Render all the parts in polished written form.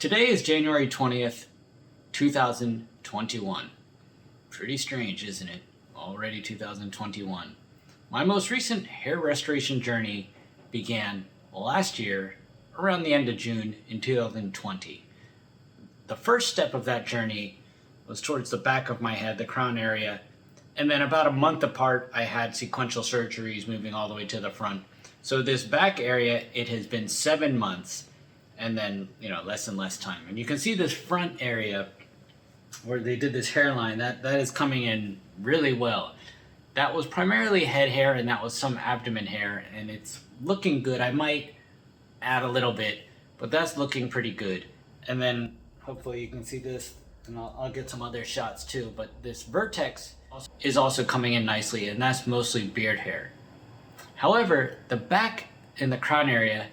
Today is January 20th, 2021. Pretty strange, isn't it? Already 2021. My most recent hair restoration journey began last year, around the end of June in 2020. The first step of that journey was towards the back of my head, the crown area, and then about a month apart, I had sequential surgeries moving all the way to the front. So this back area, it has been 7 months, and then, less and less time. And you can see this front area where they did this hairline, that is coming in really well. That was primarily head hair, and that was some abdomen hair, and it's looking good. I might add a little bit, but that's looking pretty good. And then hopefully you can see this, and I'll get some other shots too, but this vertex is also coming in nicely, and that's mostly beard hair. However, the back in the crown area,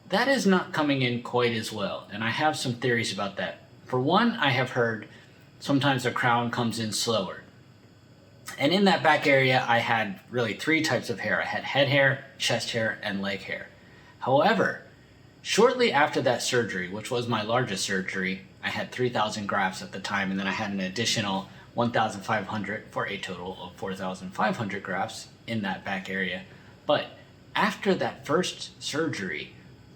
that is not coming in quite as well, and I have some theories about that. For one, I have heard sometimes the crown comes in slower. And in that back area, I had really 3 types of hair. I had head hair, chest hair, and leg hair. However, shortly after that surgery, which was my largest surgery, I had 3,000 grafts at the time, and then I had an additional 1,500 for a total of 4,500 grafts in that back area. But after that first surgery,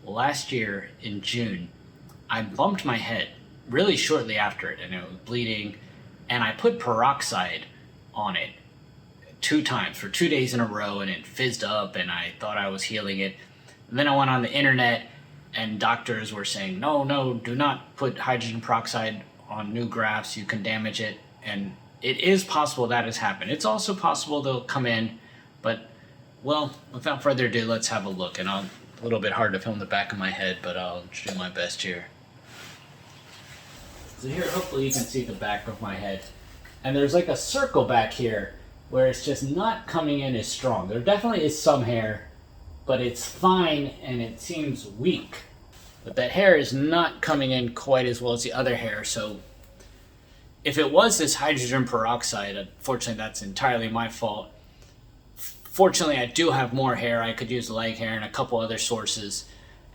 last year in June, I bumped my head really shortly after it, and it was bleeding, and I put peroxide on it 2 times for 2 days in a row, and it fizzed up, and I thought I was healing it. And then I went on the internet, and doctors were saying, no, do not put hydrogen peroxide on new grafts, you can damage it. And it is possible that has happened. It's also possible they'll come in, but, well, without further ado, let's have a look. And a little bit hard to film the back of my head, but I'll do my best here. So here, hopefully you can see the back of my head. And there's like a circle back here where it's just not coming in as strong. There definitely is some hair, but it's fine and it seems weak. But that hair is not coming in quite as well as the other hair, so if it was this hydrogen peroxide, unfortunately that's entirely my fault. Fortunately, I do have more hair. I could use leg hair and a couple other sources,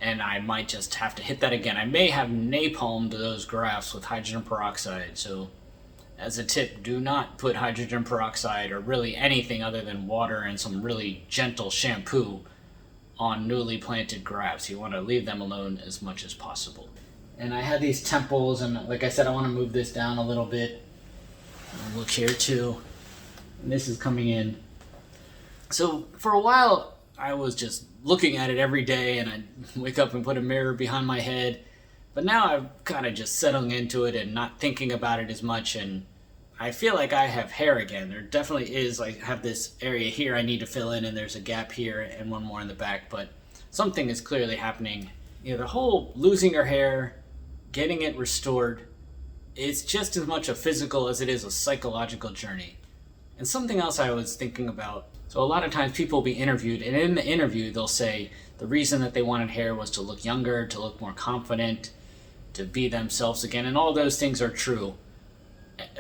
and I might just have to hit that again. I may have napalmed those grafts with hydrogen peroxide, so as a tip, do not put hydrogen peroxide or really anything other than water and some really gentle shampoo on newly planted grafts. You want to leave them alone as much as possible. And I had these temples, and like I said, I want to move this down a little bit. And look here too. And this is coming in. So for a while, I was just looking at it every day, and I'd wake up and put a mirror behind my head. But now I've kind of just settled into it and not thinking about it as much, and I feel like I have hair again. There definitely is, I have this area here I need to fill in, and there's a gap here and one more in the back, but something is clearly happening. The whole losing your hair, getting it restored, it's just as much a physical as it is a psychological journey. And something else I was thinking about, so a lot of times people will be interviewed, and in the interview they'll say the reason that they wanted hair was to look younger, to look more confident, to be themselves again, and all those things are true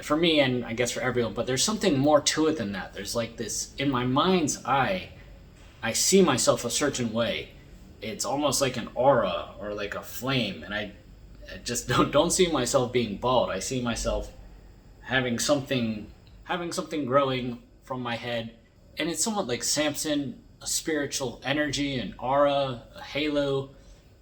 for me, and I guess for everyone, but there's something more to it than that. There's like this, in my mind's eye, I see myself a certain way. It's almost like an aura or like a flame, and I just don't see myself being bald. I see myself having something growing from my head, and it's somewhat like Samson, a spiritual energy, an aura, a halo,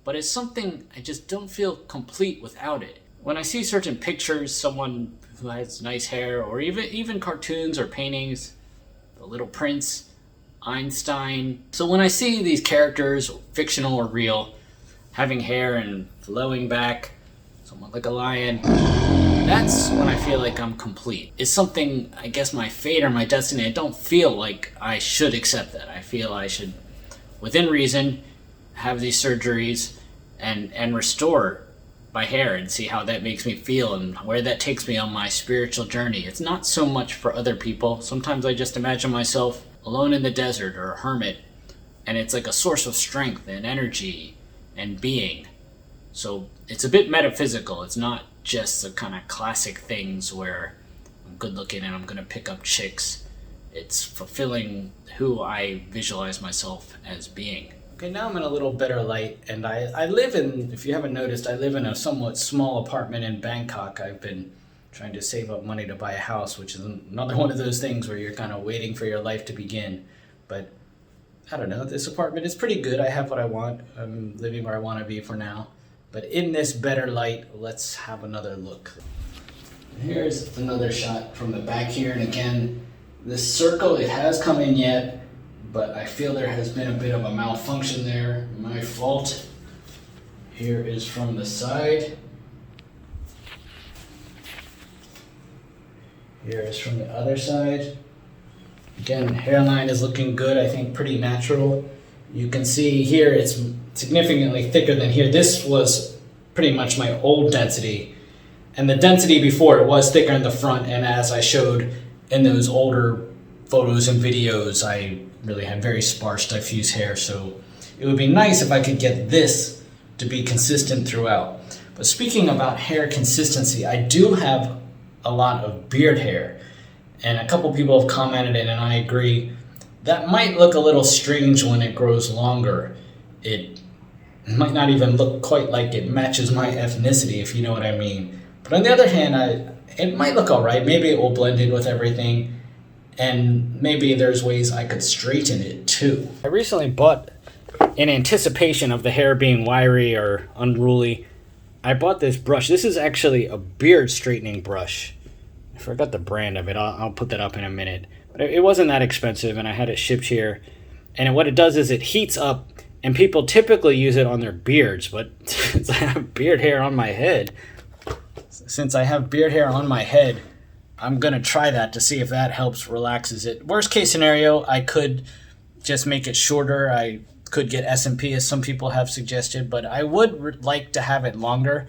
but it's something I just don't feel complete without it. When I see certain pictures, someone who has nice hair, or even cartoons or paintings, The Little Prince, Einstein. So when I see these characters, fictional or real, having hair and flowing back, someone like a lion, that's when I feel like I'm complete. It's something, I guess, my fate or my destiny. I don't feel like I should accept that. I feel I should, within reason, have these surgeries and restore my hair and see how that makes me feel and where that takes me on my spiritual journey. It's not so much for other people. Sometimes I just imagine myself alone in the desert or a hermit, and it's like a source of strength and energy and being. So it's a bit metaphysical. It's not just the kind of classic things where I'm good looking and I'm gonna pick up chicks. It's fulfilling who I visualize myself as being. Okay, now I'm in a little better light, and I live in, if you haven't noticed, I live in a somewhat small apartment in Bangkok. I've been trying to save up money to buy a house, which is another one of those things where you're kind of waiting for your life to begin. But I don't know, this apartment is pretty good. I have what I want. I'm living where I want to be for now. But in this better light, let's have another look. Here's another shot from the back here, and again, this circle, it has come in yet, but I feel there has been a bit of a malfunction there. My fault. Here is from the side. Here is from the other side. Again, hairline is looking good, I think pretty natural. You can see here it's significantly thicker than here. This was pretty much my old density. And the density before, it was thicker in the front, and as I showed in those older photos and videos, I really had very sparse, diffuse hair, so it would be nice if I could get this to be consistent throughout. But speaking about hair consistency, I do have a lot of beard hair, and a couple people have commented, and I agree, that might look a little strange when it grows longer. It might not even look quite like it matches my ethnicity, if you know what I mean. But on the other hand, it might look all right. Maybe it will blend in with everything, and maybe there's ways I could straighten it too. I recently bought, in anticipation of the hair being wiry or unruly, I bought this brush. This is actually a beard straightening brush. I forgot the brand of it. I'll put that up in a minute. But it wasn't that expensive, and I had it shipped here. And what it does is it heats up, and people typically use it on their beards, but since I have beard hair on my head, I'm gonna try that to see if that helps, relaxes it. Worst case scenario, I could just make it shorter. I could get S&P, as some people have suggested, but I would like to have it longer.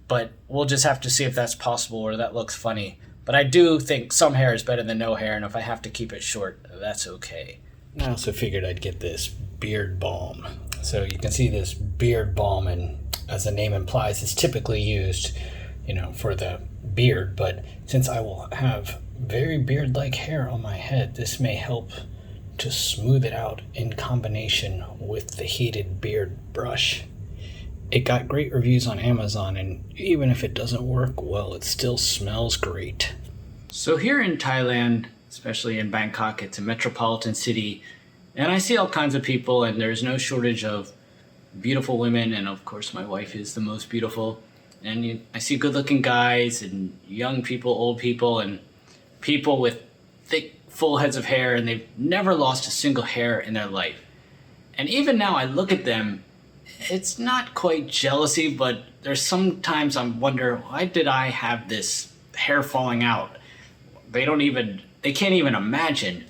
But we'll just have to see if that's possible or that looks funny. But I do think some hair is better than no hair, and if I have to keep it short, that's okay. I also figured I'd get this beard balm. So you can see this beard balm, and as the name implies, it's typically used, for the beard, but since I will have very beard-like hair on my head, this may help to smooth it out in combination with the heated beard brush. It got great reviews on Amazon, and even if it doesn't work well, it still smells great. So here in Thailand, especially in Bangkok, it's a metropolitan city, and I see all kinds of people, and there's no shortage of beautiful women, and of course my wife is the most beautiful. And I see good-looking guys and young people, old people, and people with thick, full heads of hair, and they've never lost a single hair in their life. And even now I look at them, it's not quite jealousy, but there's sometimes I wonder, why did I have this hair falling out? They can't even imagine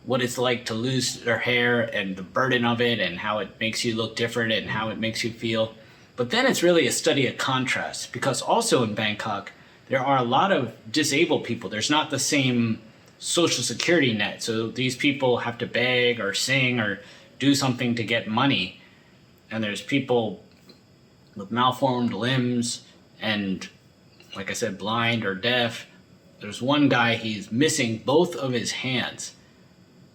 what it's like to lose their hair and the burden of it and how it makes you look different and how it makes you feel. But then it's really a study of contrast, because also in Bangkok, there are a lot of disabled people. There's not the same social security net. So these people have to beg or sing or do something to get money. And there's people with malformed limbs and, like I said, blind or deaf. There's one guy, he's missing both of his hands.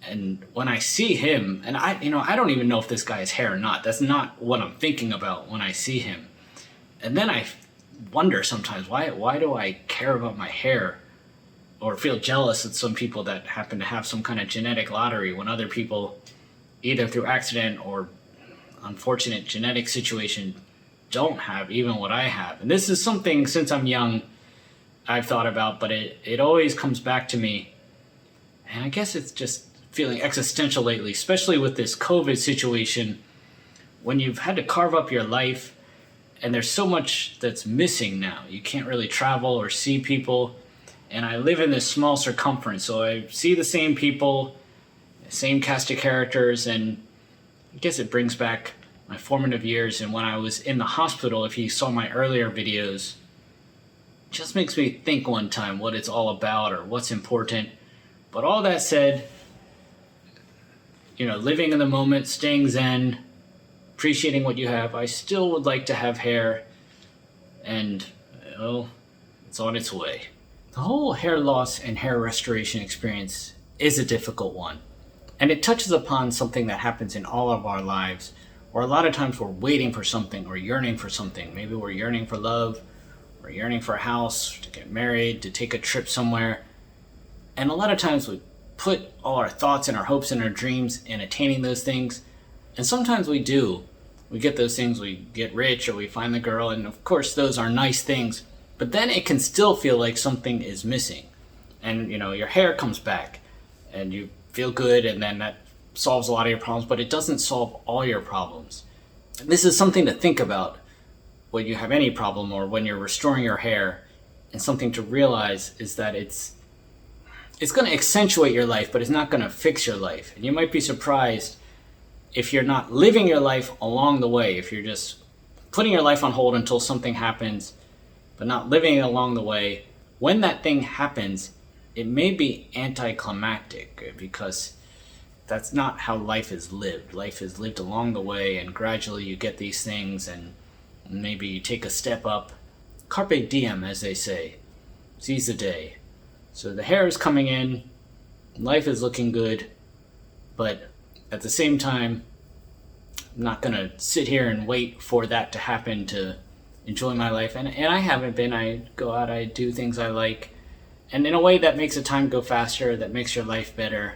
And when I see him, and I don't even know if this guy has hair or not. That's not what I'm thinking about when I see him. And then I wonder sometimes, why do I care about my hair or feel jealous at some people that happen to have some kind of genetic lottery when other people, either through accident or unfortunate genetic situation, don't have even what I have. And this is something, since I'm young, I've thought about, but it always comes back to me. And I guess it's just feeling existential lately, especially with this COVID situation, when you've had to carve up your life and there's so much that's missing now. You can't really travel or see people, and I live in this small circumference, so I see the same people, the same cast of characters, and I guess it brings back my formative years. And when I was in the hospital, if you saw my earlier videos, it just makes me think one time what it's all about or what's important. But all that said, living in the moment, staying zen, appreciating what you have, I still would like to have hair, and, it's on its way. The whole hair loss and hair restoration experience is a difficult one, and it touches upon something that happens in all of our lives, Or a lot of times we're waiting for something or yearning for something. Maybe we're yearning for love, we're yearning for a house, to get married, to take a trip somewhere. And a lot of times we put all our thoughts and our hopes and our dreams in attaining those things. And sometimes we do. We get those things, we get rich or we find the girl, and of course those are nice things. But then it can still feel like something is missing. And your hair comes back and you feel good, and then that solves a lot of your problems, but it doesn't solve all your problems. This is something to think about when you have any problem or when you're restoring your hair, and something to realize is that it's going to accentuate your life, but it's not going to fix your life. And you might be surprised if you're not living your life along the way, if you're just putting your life on hold until something happens, but not living it along the way. When that thing happens, it may be anticlimactic, because that's not how life is lived. Life is lived along the way, and gradually you get these things, and maybe you take a step up. Carpe diem, as they say. Seize the day. So the hair is coming in, life is looking good, but at the same time, I'm not going to sit here and wait for that to happen to enjoy my life. And I haven't been. I go out, I do things I like, and in a way that makes the time go faster, that makes your life better.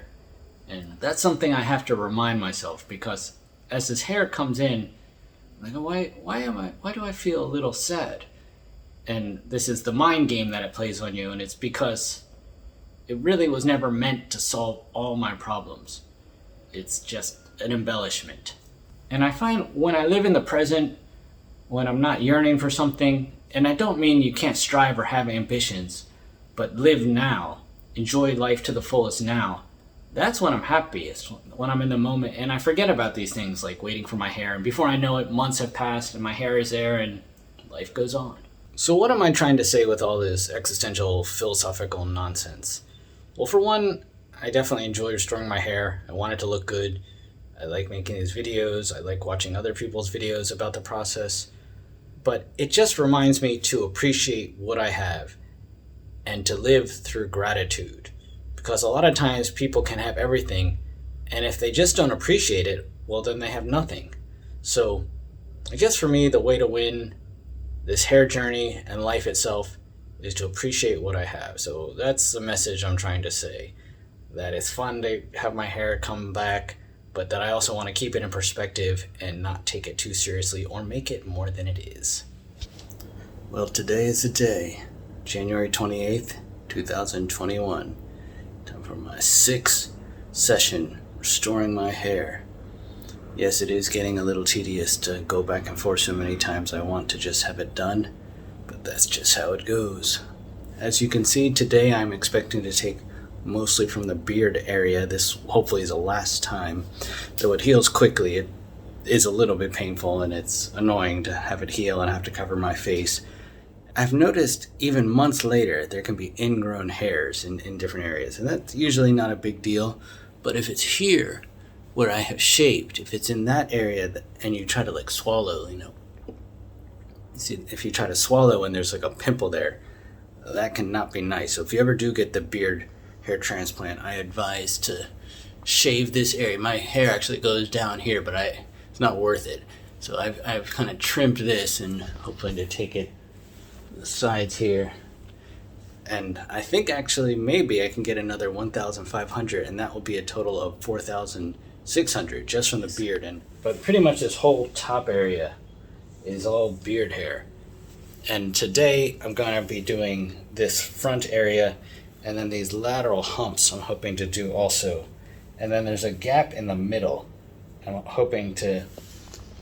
And that's something I have to remind myself, because as this hair comes in, I go, why do I feel a little sad? And this is the mind game that it plays on you, and it's because it really was never meant to solve all my problems. It's just an embellishment. And I find when I live in the present, when I'm not yearning for something, and I don't mean you can't strive or have ambitions, but live now, enjoy life to the fullest now, that's when I'm happiest, when I'm in the moment, and I forget about these things like waiting for my hair, and before I know it, months have passed and my hair is there and life goes on. So what am I trying to say with all this existential philosophical nonsense? Well, for one, I definitely enjoy restoring my hair. I want it to look good. I like making these videos. I like watching other people's videos about the process. But it just reminds me to appreciate what I have and to live through gratitude. Because a lot of times people can have everything, and if they just don't appreciate it, well, then they have nothing. So I guess for me, the way to win this hair journey and life itself is to appreciate what I have. So that's the message I'm trying to say. That it's fun to have my hair come back, but that I also want to keep it in perspective and not take it too seriously or make it more than it is. Well, today is the day, January 28th, 2021. Time for my 6th session restoring my hair. Yes, it is getting a little tedious to go back and forth so many times. I want to just have it done, but that's just how it goes. As you can see, today I'm expecting to take mostly from the beard area. This hopefully is the last time. Though it heals quickly, it is a little bit painful and it's annoying to have it heal and have to cover my face. I've noticed even months later there can be ingrown hairs in different areas, and that's usually not a big deal. But if it's here where I have shaved, if it's in that area and you try to like swallow, see, if you try to swallow and there's like a pimple there, that can not be nice. So if you ever do get the beard hair transplant, I advise to shave this area. My hair actually goes down here, but it's not worth it. So I've kind of trimmed this and hoping to take it the sides here. And I think actually maybe I can get another 1,500, and that will be a total of 4,600 just from the beard. But pretty much this whole top area is all beard hair. And today I'm going to be doing this front area, and then these lateral humps I'm hoping to do also. And then there's a gap in the middle. I'm hoping to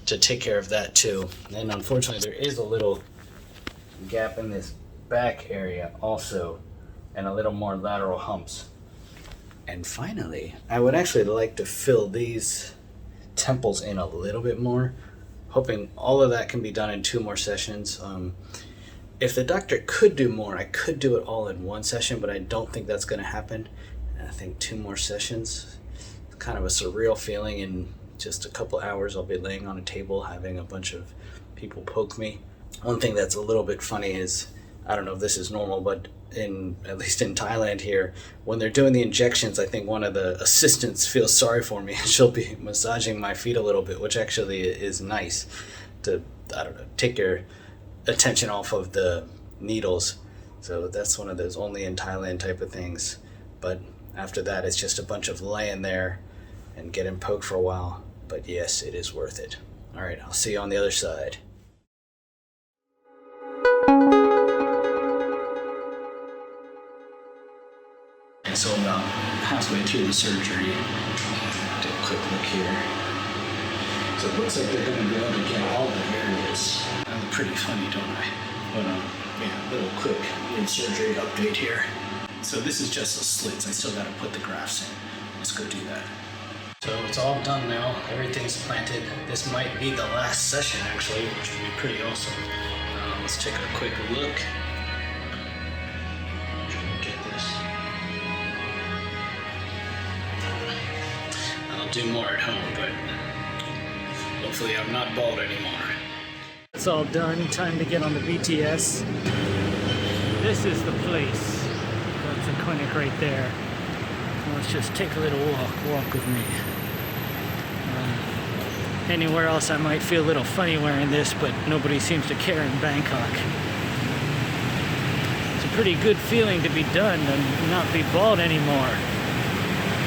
take care of that too. And unfortunately there is a little gap in this back area also, and a little more lateral humps. And finally, I would actually like to fill these temples in a little bit more, hoping all of that can be done in 2 more sessions. If the doctor could do more, I could do it all in 1 session, but I don't think that's going to happen. And I think 2 more sessions, it's kind of a surreal feeling. In just a couple hours I'll be laying on a table having a bunch of people poke me. One thing that's a little bit funny is, I don't know if this is normal, but at least in Thailand here, when they're doing the injections, I think one of the assistants feels sorry for me and she'll be massaging my feet a little bit, which actually is nice to, I don't know, take your attention off of the needles. So that's one of those only in Thailand type of things. But after that, it's just a bunch of laying there and getting poked for a while. But yes, it is worth it. All right, I'll see you on the other side. So about halfway through the surgery, take a quick look here. So it looks like they're going to be able to get all the areas. I look pretty funny, don't I? But yeah, little quick mid-surgery update here. So this is just the slits. I still got to put the grafts in. Let's go do that. So it's all done now. Everything's planted. This might be the last session actually, which would be pretty awesome. Let's take a quick look. Do more at home, but hopefully I'm not bald anymore. It's all done. Time to get on the BTS. This is the place. That's the clinic right there. Let's just take a little walk with me. Anywhere else I might feel a little funny wearing this, but nobody seems to care in Bangkok. It's a pretty good feeling to be done and not be bald anymore.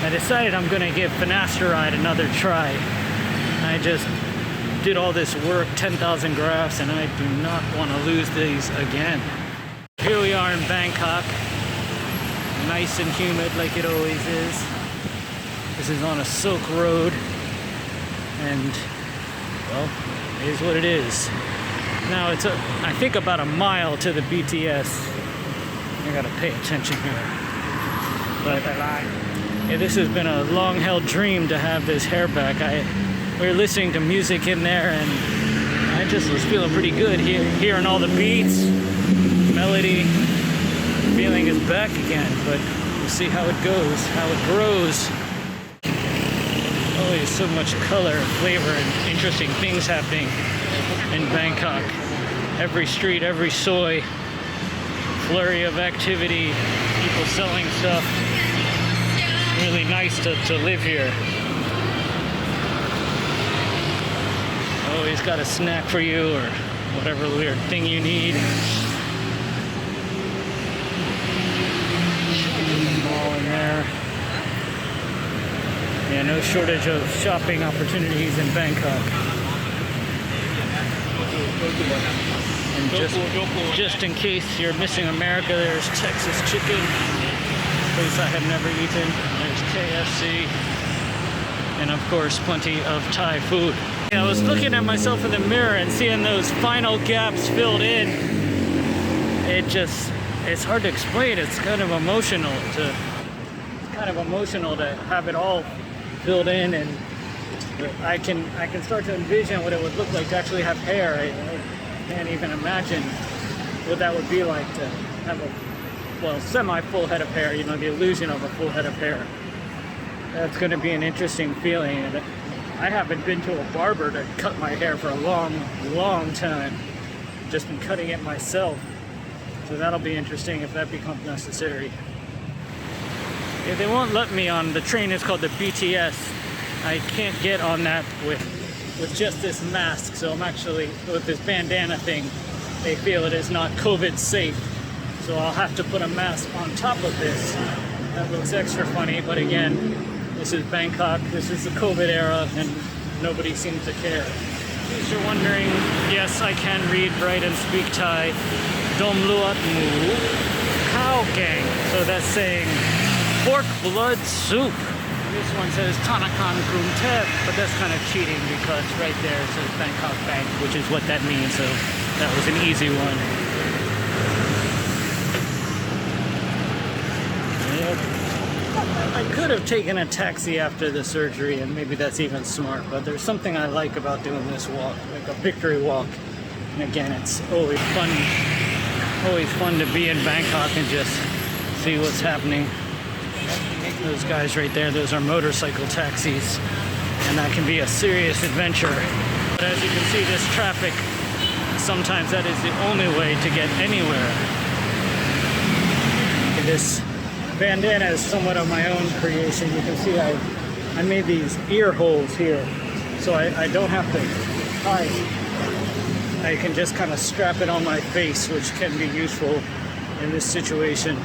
I decided I'm going to give finasteride another try. I just did all this work, 10,000 grafts, and I do not want to lose these again. Here we are in Bangkok. Nice and humid like it always is. This is on a silk road. And, well, it is what it is. Now it's, I think, about a mile to the BTS. I gotta pay attention here. But yeah, this has been a long-held dream to have this hair back. We were listening to music in there, and I just was feeling pretty good hearing all the beats, melody. Feeling is back again, but we'll see how it goes, how it grows. Always so much color, flavor, and interesting things happening in Bangkok. Every street, every soy, flurry of activity, people selling stuff. Really nice to live here. Always got a snack for you or whatever weird thing you need. Mall in there. Yeah, no shortage of shopping opportunities in Bangkok. And just in case you're missing America, there's Texas chicken, place I have never eaten. There's KFC, and of course plenty of Thai food. I was looking at myself in the mirror and seeing those final gaps filled in. It's hard to explain. It's kind of emotional to have it all filled in, and I can start to envision what it would look like to actually have hair. I can't even imagine what that would be like to have a semi-full head of hair, the illusion of a full head of hair. That's going to be an interesting feeling. And I haven't been to a barber to cut my hair for a long time. Just been cutting it myself. So that'll be interesting if that becomes necessary. Yeah, they won't let me on the train. It's called the BTS. I can't get on that with just this mask. So I'm actually, with this bandana thing, they feel it is not COVID safe. So I'll have to put a mask on top of this. That looks extra funny, but again, this is Bangkok. This is the COVID era, and nobody seems to care. In case you're wondering, yes, I can read, write, and speak Thai. Dom luat mu cow gang. So that's saying pork blood soup. This one says Tanakan Grumtev, but that's kind of cheating because right there it says Bangkok Bank, which is what that means. So that was an easy one. Yep. I could have taken a taxi after the surgery, and maybe that's even smart, but there's something I like about doing this walk, like a victory walk. And again, it's always fun to be in Bangkok and just see what's happening. Those guys right there, those are motorcycle taxis, and that can be a serious adventure. But as you can see, this traffic, sometimes that is the only way to get anywhere. This bandana is somewhat of my own creation. You can see I made these ear holes here, so I don't have to tie. I can just kind of strap it on my face, which can be useful in this situation.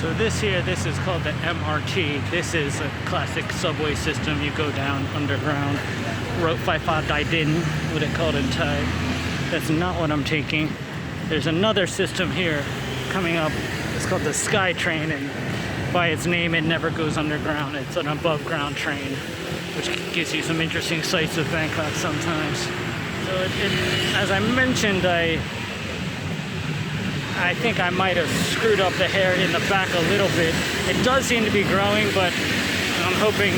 So this is called the MRT. This is a classic subway system. You go down underground. Route 55 I didn't, what it called in Thai. That's not what I'm taking. There's another system here coming up. It's called the Sky Train, and by its name, it never goes underground. It's an above ground train, which gives you some interesting sights of Bangkok sometimes. So as I mentioned, I think I might have screwed up the hair in the back a little bit. It does seem to be growing, but I'm hoping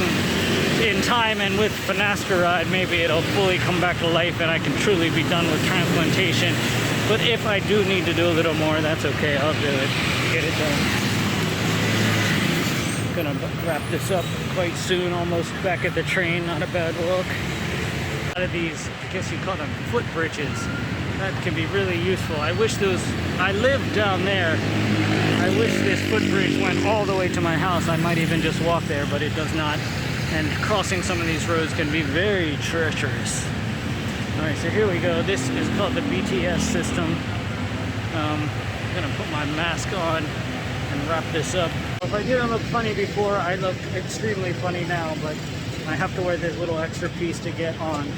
in time and with finasteride, maybe it'll fully come back to life and I can truly be done with transplantation. But if I do need to do a little more, that's okay. I'll do it. Get it done. Gonna wrap this up quite soon. Almost back at the train. Not a bad look. A lot of these, I guess you call them foot bridges. That can be really useful. I live down there. I wish this footbridge went all the way to my house. I might even just walk there, but it does not. And crossing some of these roads can be very treacherous. All right, so here we go. This is called the BTS system. I'm gonna put my mask on and wrap this up. If I didn't look funny before, I look extremely funny now, but I have to wear this little extra piece to get on.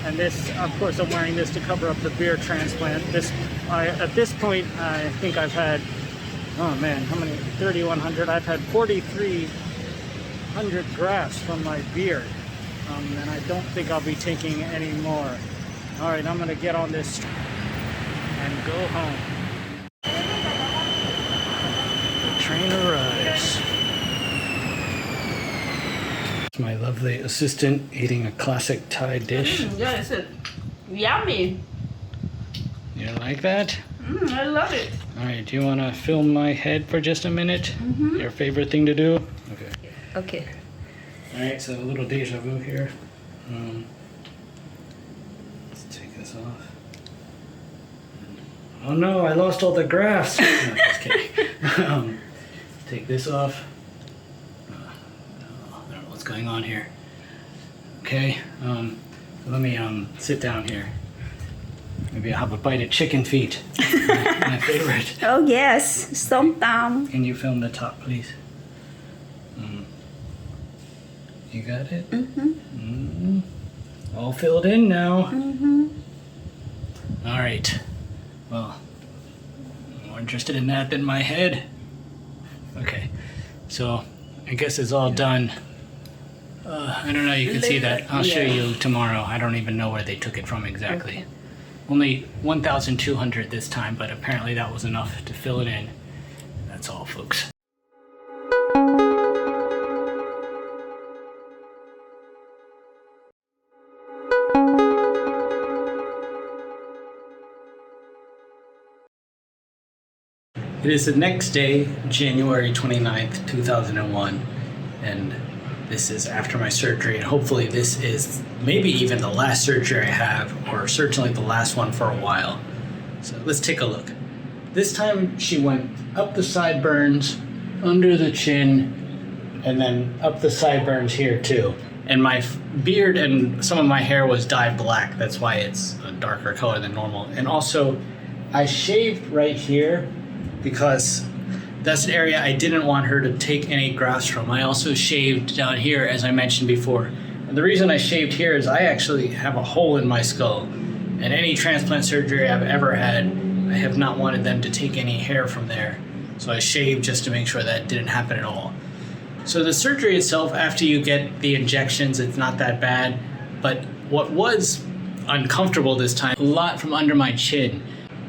And this, of course, I'm wearing this to cover up the beard transplant. At this point, I think I've had, oh man, how many? 3,100. I've had 4,300 grafts from my beard, and I don't think I'll be taking any more. All right, I'm gonna get on this and go home. The train arrives. My lovely assistant eating a classic Thai dish. Yes, it's yummy. You like that? I love it. All right, do you want to film my head for just a minute? Your favorite thing to do? Okay. Okay. All right, so a little deja vu here. Let's take this off. Oh no, I lost all the grafts. No, just kidding. Take this off. What's going on here? Okay, let me sit down here. Maybe I'll have a bite of chicken feet. My favorite. Oh yes, somtam. Can you film the top, please? You got it? All filled in now. All right. Well, I'm more interested in that than my head. Okay, so I guess it's all done. I don't know, you can see that. I'll show you tomorrow. I don't even know where they took it from exactly. Okay. Only 1,200 this time, but apparently that was enough to fill it in. That's all, folks. It is the next day, January 29th, 2001, and this is after my surgery, and hopefully this is maybe even the last surgery I have, or certainly the last one for a while. So let's take a look. This time she went up the sideburns, under the chin, and then up the sideburns here too. And my beard and some of my hair was dyed black. That's why it's a darker color than normal. And also, I shaved right here because that's an area I didn't want her to take any grafts from. I also shaved down here, as I mentioned before. And the reason I shaved here is I actually have a hole in my skull. And any transplant surgery I've ever had, I have not wanted them to take any hair from there. So I shaved just to make sure that didn't happen at all. So the surgery itself, after you get the injections, it's not that bad. But what was uncomfortable this time, a lot from under my chin.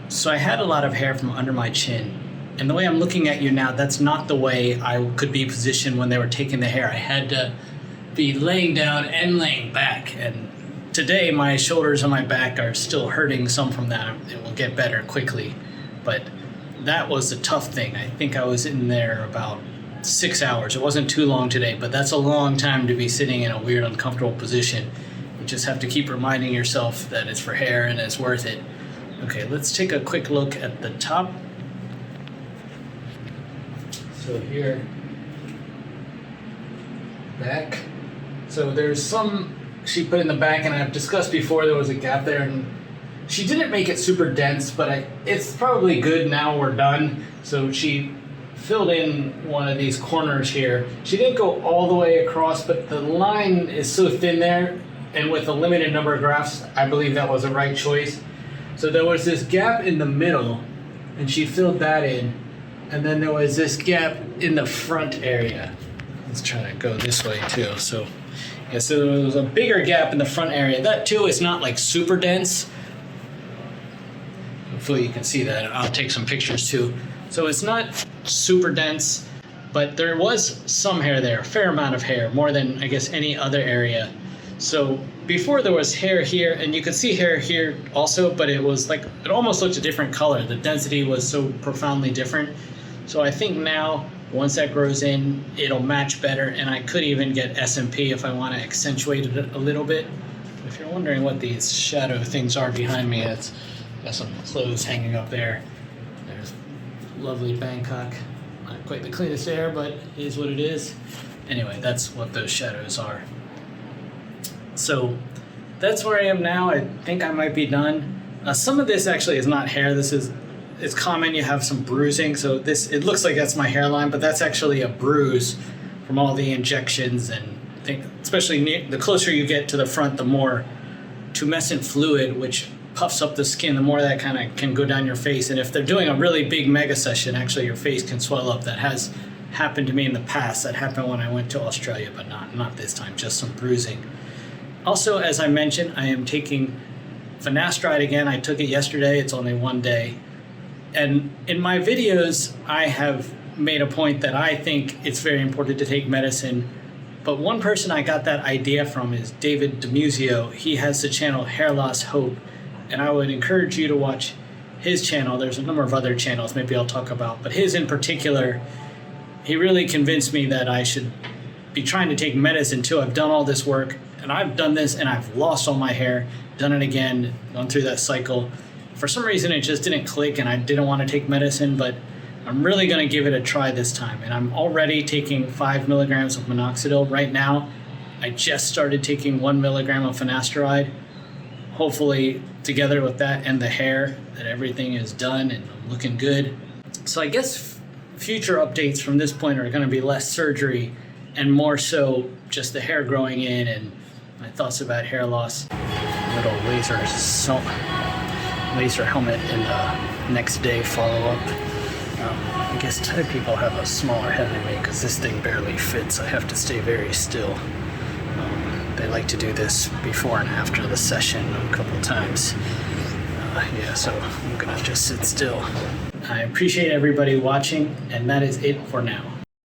So I had a lot of hair from under my chin. And the way I'm looking at you now, that's not the way I could be positioned when they were taking the hair. I had to be laying down and laying back. And today, my shoulders and my back are still hurting some from that. It will get better quickly. But that was the tough thing. I think I was in there about 6 hours. It wasn't too long today, but that's a long time to be sitting in a weird, uncomfortable position. You just have to keep reminding yourself that it's for hair and it's worth it. Okay, let's take a quick look at the top. So here, back. So there's some she put in the back, and I've discussed before there was a gap there, and she didn't make it super dense, but it's probably good now we're done. So she filled in one of these corners here. She didn't go all the way across, but the line is so thin there, and with a limited number of grafts, I believe that was the right choice. So there was this gap in the middle, and she filled that in, and then there was this gap in the front area. Let's try to go this way too. So yeah, so there was a bigger gap in the front area. That too is not like super dense. Hopefully you can see that. I'll take some pictures too. So it's not super dense, but there was some hair there, a fair amount of hair, more than I guess any other area. So before there was hair here, and you could see hair here also, but it was like, it almost looked a different color. The density was so profoundly different. So I think now, once that grows in, it'll match better, and I could even get SMP if I want to accentuate it a little bit. If you're wondering what these shadow things are behind me, it's got some clothes hanging up there. There's lovely Bangkok. Not quite the cleanest air, but it is what it is. Anyway, that's what those shadows are. So that's where I am now. I think I might be done. Some of this actually is not hair. It's common you have some bruising. So it looks like that's my hairline, but that's actually a bruise from all the injections, and I think especially the closer you get to the front, the more tumescent fluid, which puffs up the skin, the more that kind of can go down your face. And if they're doing a really big mega session, actually your face can swell up. That has happened to me in the past. That happened when I went to Australia, but not this time, just some bruising. Also, as I mentioned, I am taking finasteride again. I took it yesterday. It's only one day. And in my videos, I have made a point that I think it's very important to take medicine. But one person I got that idea from is David DeMuzio. He has the channel Hair Loss Hope. And I would encourage you to watch his channel. There's a number of other channels maybe I'll talk about. But his in particular, he really convinced me that I should be trying to take medicine too. I've done all this work, and I've done this, and I've lost all my hair, done it again, gone through that cycle. For some reason, it just didn't click, and I didn't want to take medicine, but I'm really going to give it a try this time. And I'm already taking 5 milligrams of minoxidil right now. I just started taking 1 milligram of finasteride. Hopefully, together with that and the hair, that everything is done and I'm looking good. So I guess future updates from this point are going to be less surgery and more so just the hair growing in and my thoughts about hair loss. Little laser helmet in the next day follow-up. I guess Thai people have a smaller head than me because this thing barely fits. I have to stay very still. They like to do this before and after the session a couple times. Yeah, so I'm gonna just sit still. I appreciate everybody watching, and that is it for now.